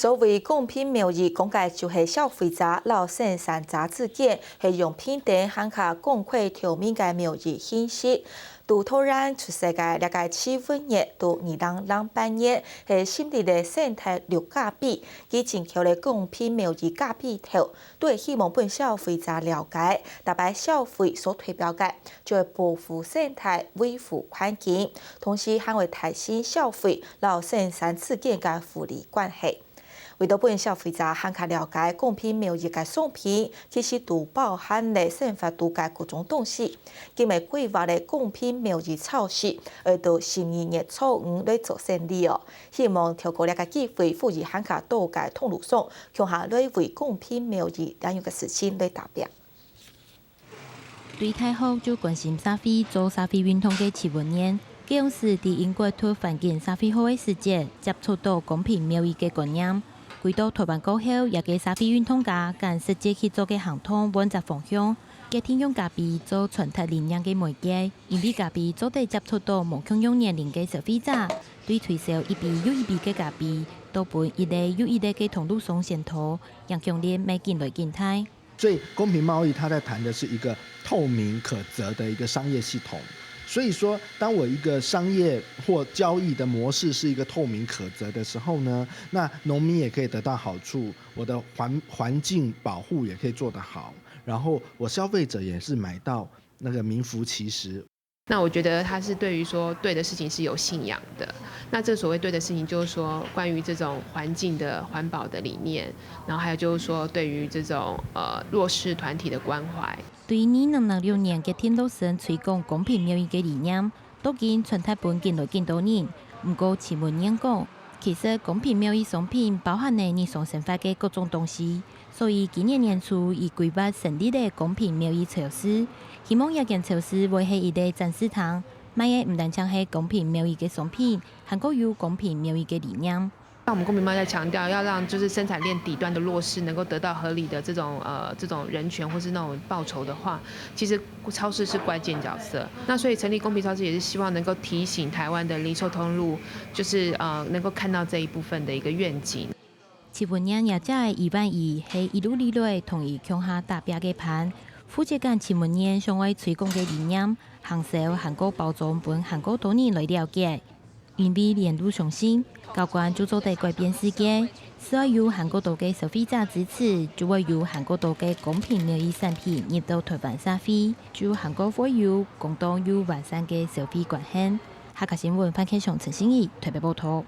所谓公平贸易，讲解就是消费者老生产者之间是用平等、含卡公开透明嘅贸易形式。都突然出世嘅了解7年到2008年，係心理嘅生態六價比，以前求嘅公平貿易價比頭，都係希望本消費者了解，特別消費所代表嘅，就係保護生態、維護環境，同時還會提升消費老生產之間嘅互利關係。為到本消費者更加了解公平貿易嘅商品，其實都包含了生活度嘅各種東西。今日規劃嘅公平貿易超市，而到12月初5來做成立哦。希望透過呢個機會，賦予更加多嘅通路商，向下來為公平貿易領域嘅事情來達標。對太后就關心社會做社會運動嘅7年，佢用時喺英國推反映社會好嘅時節，接觸到公平貿易嘅觀念。回到台灣過後，也給社會運動家揀實際去做嘅行動揾隻方向，佢聽用家己做傳達理念嘅媒介，因為家己做得接觸到無共用年齡嘅消費者，對推銷一筆又一筆嘅家己，都本一類又一類嘅通路上先頭，讓強烈未見來見態。所以公平貿易，它在談的是一個透明可責的一個商業系統。所以說，當我一個商業或交易的模式是一個透明可責的時候呢，那農民也可以得到好處，我的環境保護也可以做得好，然後我消費者也是買到那個名副其實。那我覺得他是對於說對的事情是有信仰的。那這所謂對的事情，就是說關於這種環境的環保的理念，然後還有就是說對於這種弱勢團體的關懷。對2006年嘅天路省推廣公平貿易嘅理念，都見全台本見來見多年，唔過7年講，其實公平貿易商品包含了日常生活嘅各種東西，所以今年年初已規劃成立嘅公平貿易超市，希望一間超市會係一個展示場，賣嘅唔單淨係公平貿易嘅商品，還個有公平貿易嘅理念。我們公平貿易在強調要讓就是生產鏈底端的弱勢能夠得到合理的這種人權或是那種報酬的話，其實超市是關鍵角色。那所以成立公平超市也是希望能夠提醒台灣的零售通路，就是能夠看到這一部分的一個願景。7年也在2.2係一路以來同意向下達標嘅盤，負責緊7年向外推廣嘅理念，行銷韓國包裝本韓國多年來了解。因為連路上線，高官就做得改變世界，只要有韓國島嘅消費者支持，就會有韓國島嘅公平貿易產品入到台灣社會，就韓國會有共同有完善嘅消費觀念。客家新聞范啟祥、陳欣怡台北報道。